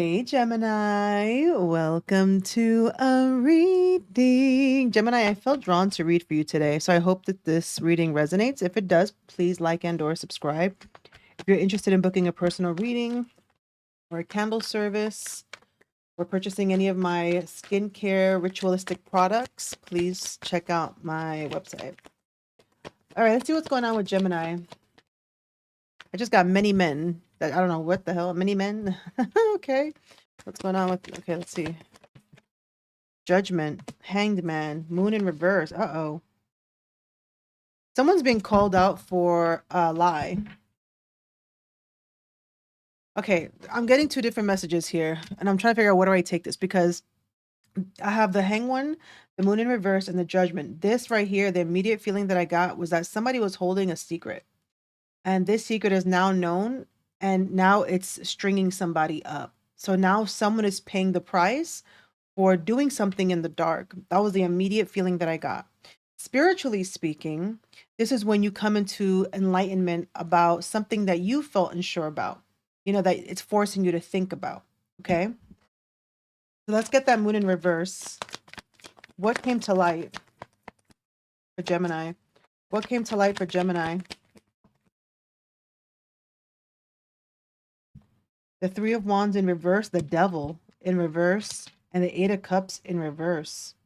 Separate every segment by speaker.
Speaker 1: Hey Gemini, welcome to a reading. Gemini, I felt drawn to read for you today, so I hope that this reading resonates. If it does, please like and or subscribe. If you're interested in booking a personal reading or a candle service or purchasing any of my skincare ritualistic products, please check out my website. All right, let's see what's going on with Gemini. I just got many men. I don't know what the hell, many men. Okay, what's going on with, okay, let's see. Judgment, Hanged Man, Moon in reverse. Uh-oh. Someone's being called out for a lie. Okay, I'm getting two different messages here, and I'm trying to figure out where do I take this, because I have the Hanged One, the Moon in reverse, and the Judgment. This right here, the immediate feeling that I got was that somebody was holding a secret, and this secret is now known, and now it's stringing somebody up. So now someone is paying the price for doing something in the dark. That was the immediate feeling that I got. Spiritually speaking, this is when you come into enlightenment about something that you felt unsure about, that it's forcing you to think about. Okay. So let's get that moon in reverse. What came to light for Gemini? What came to light for Gemini? The Three of Wands in reverse, the Devil in reverse, and the Eight of Cups in reverse.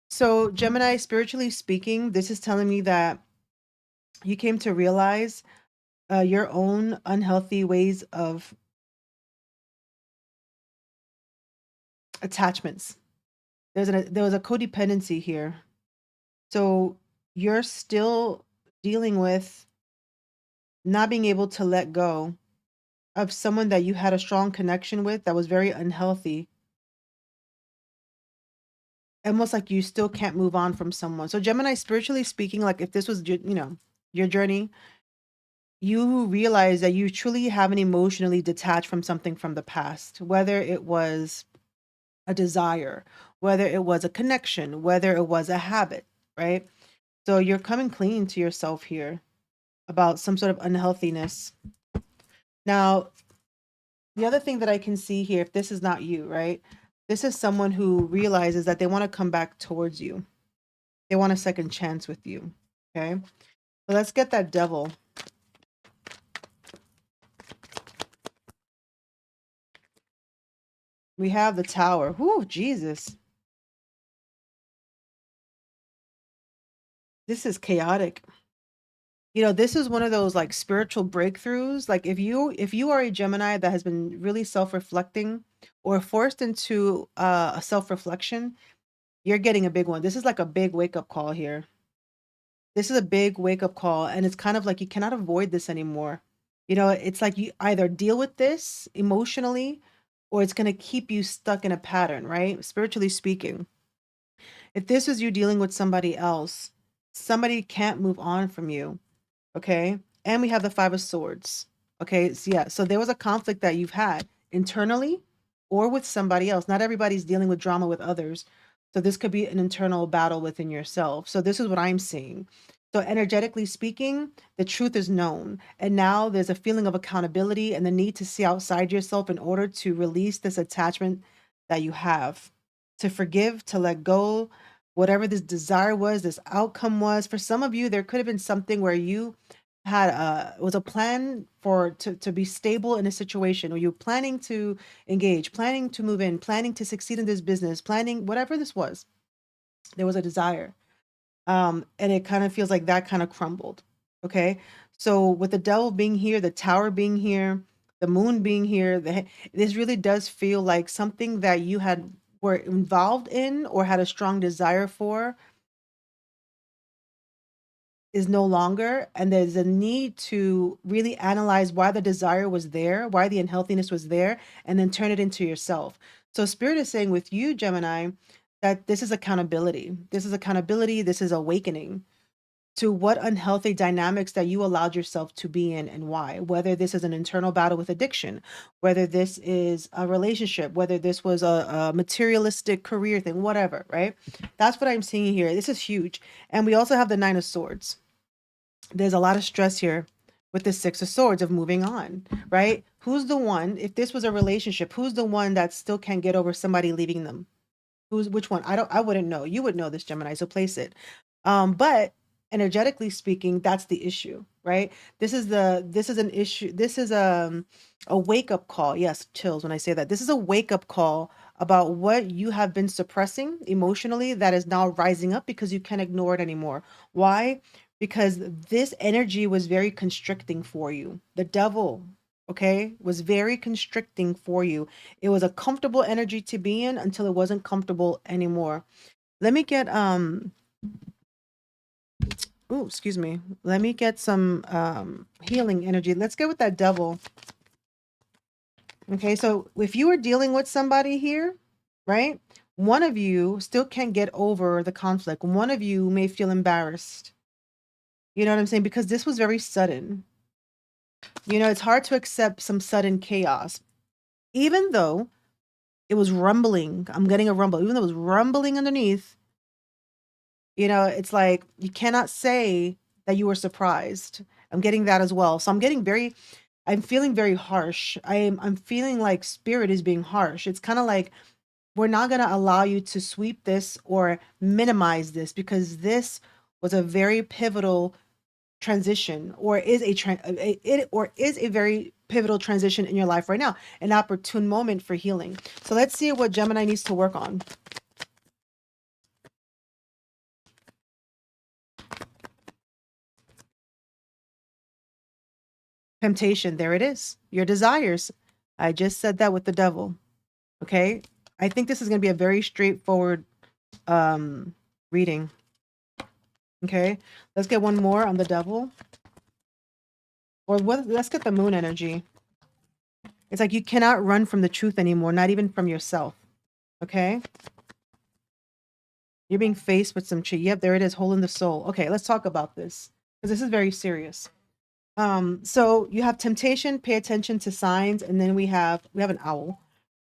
Speaker 1: So, Gemini, spiritually speaking, this is telling me that you came to realize your own unhealthy ways of attachments. There was a codependency here. So you're still dealing with not being able to let go of someone that you had a strong connection with that was very unhealthy. Almost like you still can't move on from someone. So Gemini, spiritually speaking, like if this was your journey, you realize that you truly haven't emotionally detached from something from the past, whether it was a desire, whether it was a connection, whether it was a habit, right? So you're coming clean to yourself here about some sort of unhealthiness. Now, the other thing that I can see here, if this is not you, right? This is someone who realizes that they want to come back towards you. They want a second chance with you. Okay. So let's get that devil. We have the tower. Whoo, Jesus. This is chaotic. This is one of those like spiritual breakthroughs. Like if you are a Gemini that has been really self-reflecting or forced into a self-reflection, you're getting a big one. This is like a big wake-up call here. This is a big wake-up call, and it's kind of like you cannot avoid this anymore. It's like you either deal with this emotionally or it's going to keep you stuck in a pattern, right? Spiritually speaking. If this is you dealing with somebody else, somebody can't move on from you. Okay. And we have the Five of Swords. Okay. So, yeah. So there was a conflict that you've had internally or with somebody else. Not everybody's dealing with drama with others. So this could be an internal battle within yourself. So this is what I'm seeing. So energetically speaking, the truth is known. And now there's a feeling of accountability and the need to see outside yourself in order to release this attachment that you have, to forgive, to let go, whatever this desire was, this outcome was. For some of you, there could have been something where you had was a plan for to be stable in a situation, or you're planning to engage, planning to move in, planning to succeed in this business, planning whatever this was. There was a desire. And it kind of feels like that kind of crumbled. Okay. So with the devil being here, the tower being here, the moon being here, this really does feel like something that you had were involved in or had a strong desire for is no longer, and there's a need to really analyze why the desire was there, why the unhealthiness was there, and then turn it into yourself. So spirit is saying with you, Gemini, that this is accountability. This is accountability. This is awakening to what unhealthy dynamics that you allowed yourself to be in and why. Whether this is an internal battle with addiction, whether this is a relationship, whether this was a materialistic career thing, whatever, right? That's what I'm seeing here. This is huge. And we also have the Nine of Swords. There's a lot of stress here with the Six of Swords of moving on, right? Who's the one, if this was a relationship, who's the one that still can't get over somebody leaving them? Which one? I wouldn't know. You would know this, Gemini, so place it. But energetically speaking, that's the issue, right? This is an issue. This is a wake-up call. Yes, chills when I say that. This is a wake-up call about what you have been suppressing emotionally that is now rising up because you can't ignore it anymore. Why? Because this energy was very constricting for you. The devil, okay, was very constricting for you. It was a comfortable energy to be in until it wasn't comfortable anymore. Let me get oh, excuse me. Let me get some healing energy. Let's go with that devil. Okay, so if you were dealing with somebody here, right? One of you still can't get over the conflict. One of you may feel embarrassed. You know what I'm saying? Because this was very sudden. You know, it's hard to accept some sudden chaos. Even though it was rumbling, I'm getting a rumble. Even though it was rumbling underneath, you know, it's like you cannot say that you were surprised. I'm getting that as well. So I'm feeling very harsh. I'm feeling like spirit is being harsh. It's kind of like we're not going to allow you to sweep this or minimize this because this was a very pivotal transition or is a very pivotal transition in your life right now, an opportune moment for healing. So let's see what Gemini needs to work on. Temptation, there it is. Your desires. I just said that with the devil. Okay? I think this is going to be a very straightforward reading. Okay? Let's get one more on the devil. Or let's get the moon energy. It's like you cannot run from the truth anymore, not even from yourself. Okay? You're being faced with some Yep, there it is, hole in the soul. Okay, let's talk about this because this is very serious. So you have temptation, pay attention to signs, and then we have an owl,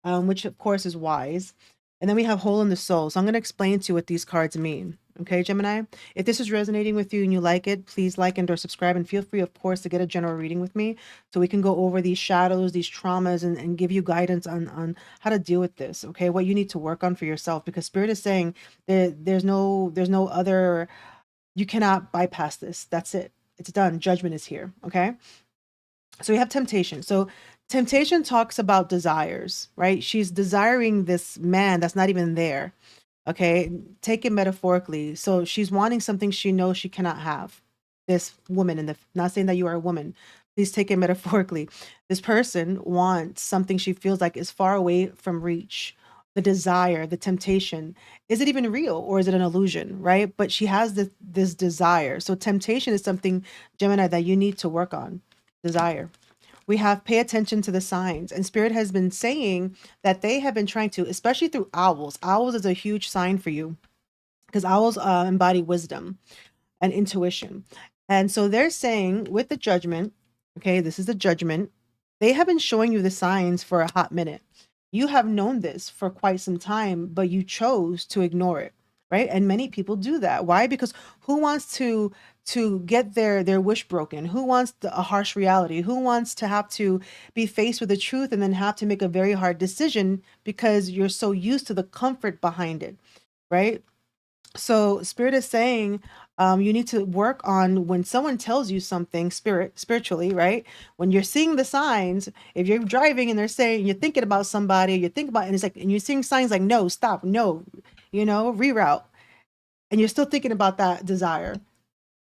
Speaker 1: which of course is wise. And then we have hole in the soul. So I'm going to explain to you what these cards mean. Okay, Gemini? If this is resonating with you and you like it, please like and or subscribe, and feel free, of course, to get a general reading with me so we can go over these shadows, these traumas, and give you guidance on how to deal with this, okay? What you need to work on for yourself, because Spirit is saying there's no other, you cannot bypass this. That's it. It's done. Judgment is here, okay? So we have temptation. So temptation talks about desires, right? She's desiring this man that's not even there. Okay, take it metaphorically. So she's wanting something she knows she cannot have. This woman, not saying that you are a woman, please take it metaphorically. This person wants something she feels like is far away from reach. The desire, the temptation, is it even real or is it an illusion, right? But she has this desire. So temptation is something, Gemini, that you need to work on. Desire. We have pay attention to the signs, and Spirit has been saying that they have been trying to, especially through owls. Owls is a huge sign for you because owls embody wisdom and intuition. And so they're saying with the judgment, okay, this is the judgment. They have been showing you the signs for a hot minute. You have known this for quite some time, but you chose to ignore it, right? And many people do that. Why? Because who wants to get their wish broken? Who wants a harsh reality? Who wants to have to be faced with the truth and then have to make a very hard decision because you're so used to the comfort behind it, right? So Spirit is saying you need to work on when someone tells you something spiritually, right? When you're seeing the signs, if you're driving and they're saying you're thinking about somebody, you think about, and it's like, and you're seeing signs like no, stop, no, reroute, and you're still thinking about that desire,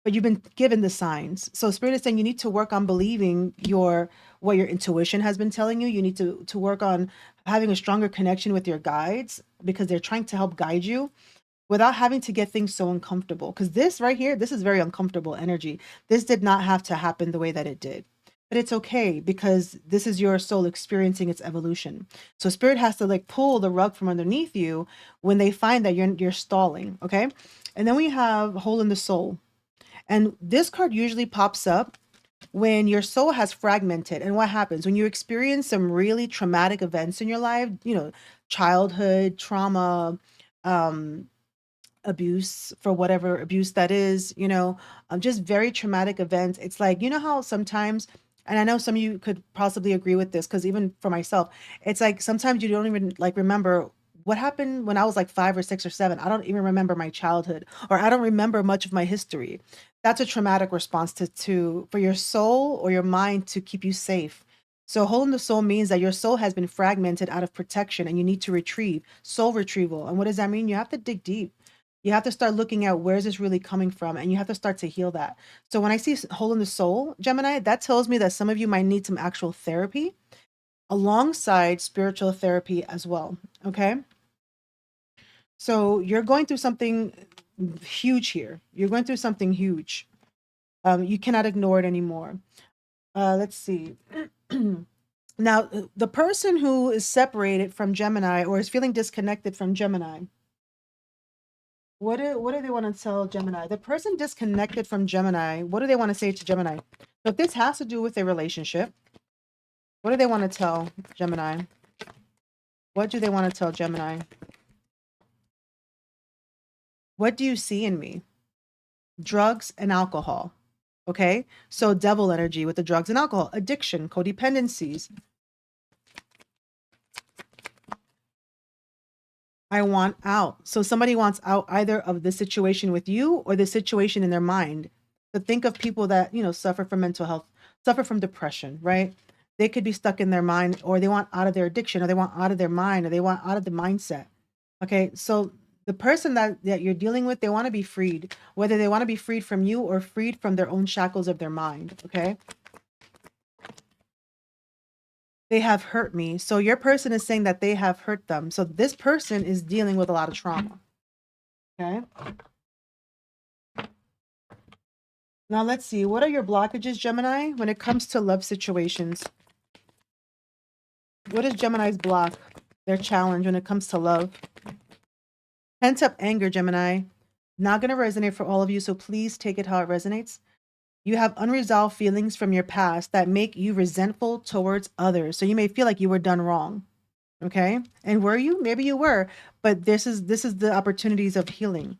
Speaker 1: but you've been given the signs. So Spirit is saying you need to work on believing what your intuition has been telling you. You need to work on having a stronger connection with your guides because they're trying to help guide you without having to get things so uncomfortable. Because this right here, this is very uncomfortable energy. This did not have to happen the way that it did. But it's okay because this is your soul experiencing its evolution. So Spirit has to like pull the rug from underneath you when they find that you're stalling, okay? And then we have hole in the soul. And this card usually pops up when your soul has fragmented. And what happens when you experience some really traumatic events in your life, childhood trauma, um, abuse, for whatever abuse that is, just very traumatic events. It's like, you know how sometimes, and I know some of you could possibly agree with this, because even for myself, it's like sometimes you don't even like remember what happened when I was like 5 or 6 or 7. I don't even remember my childhood, or I don't remember much of my history. That's a traumatic response to for your soul or your mind to keep you safe. So holding the soul means that your soul has been fragmented out of protection and you need to retrieve soul retrieval. And what does that mean? You have to dig deep. You have to start looking at where is this really coming from, and you have to start to heal that. So when I see hole in the soul, Gemini, that tells me that some of you might need some actual therapy alongside spiritual therapy as well. Okay. So you're going through something huge here. You're going through something huge. You cannot ignore it anymore. Let's see. Now, the person who is separated from Gemini or is feeling disconnected from Gemini, what do they want to tell Gemini? The person disconnected from Gemini, what do they want to say to Gemini? So if this has to do with a relationship, what do they want to tell Gemini? What do they want to tell Gemini? What do you see in me? Drugs and alcohol. Okay? So devil energy with the drugs and alcohol, addiction, codependencies. I want out. So somebody wants out either of the situation with you or the situation in their mind. So think of people that, suffer from mental health, suffer from depression, right? They could be stuck in their mind, or they want out of their addiction, or they want out of their mind, or they want out of the mindset. Okay. So the person that you're dealing with, they want to be freed, whether they want to be freed from you or freed from their own shackles of their mind. Okay. They have hurt me. So your person is saying that they have hurt them. So this person is dealing with a lot of trauma. Okay. Now let's see. What are your blockages, Gemini, when it comes to love situations? What is Gemini's block? Their challenge when it comes to love? Pent up anger, Gemini. Not going to resonate for all of you, so please take it how it resonates. You have unresolved feelings from your past that make you resentful towards others. So you may feel like you were done wrong. Okay? And were you? Maybe you were, but this is the opportunities of healing.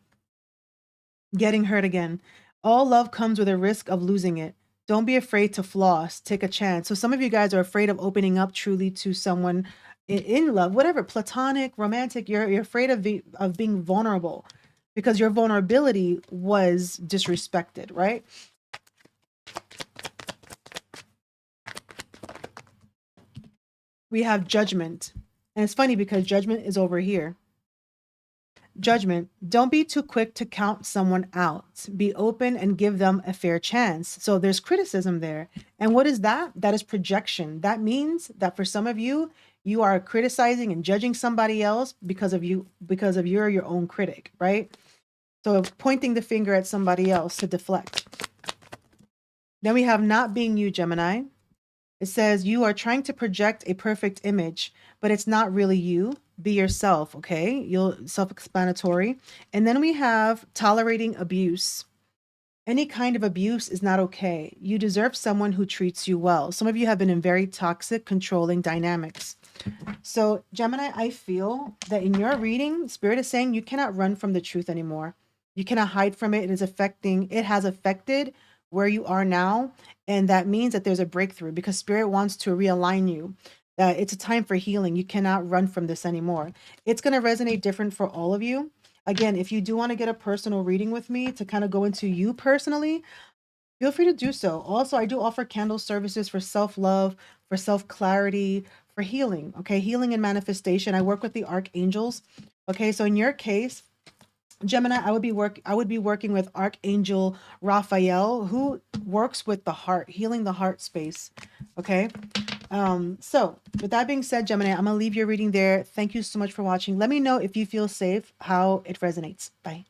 Speaker 1: Getting hurt again. All love comes with a risk of losing it. Don't be afraid to floss. Take a chance. So some of you guys are afraid of opening up truly to someone in love, whatever, platonic, romantic. You're afraid of being vulnerable because your vulnerability was disrespected, right? We have judgment. And it's funny because judgment is over here. Judgment. Don't be too quick to count someone out. Be open and give them a fair chance. So there's criticism there. And what is that? That is projection. That means that for some of you, you are criticizing and judging somebody else because you're your own critic, right? So pointing the finger at somebody else to deflect. Then we have not being you, Gemini. It says you are trying to project a perfect image, but it's not really you. Be yourself, okay? You'll self-explanatory. And then we have tolerating abuse. Any kind of abuse is not okay. You deserve someone who treats you well. Some of you have been in very toxic, controlling dynamics. So, Gemini, I feel that in your reading, Spirit is saying you cannot run from the truth anymore. You cannot hide from it. It has affected where you are now. And that means that there's a breakthrough because Spirit wants to realign you. It's a time for healing. You cannot run from this anymore. It's going to resonate different for all of you. Again, if you do want to get a personal reading with me to kind of go into you personally, feel free to do so. Also, I do offer candle services for self-love, for self-clarity, for healing. Okay, healing and manifestation. I work with the archangels. Okay, so in your case, Gemini, I would be working with Archangel Raphael, who works with the heart, healing the heart space. Okay. So with that being said, Gemini, I'm gonna leave your reading there. Thank you so much for watching. Let me know if you feel safe, how it resonates. Bye.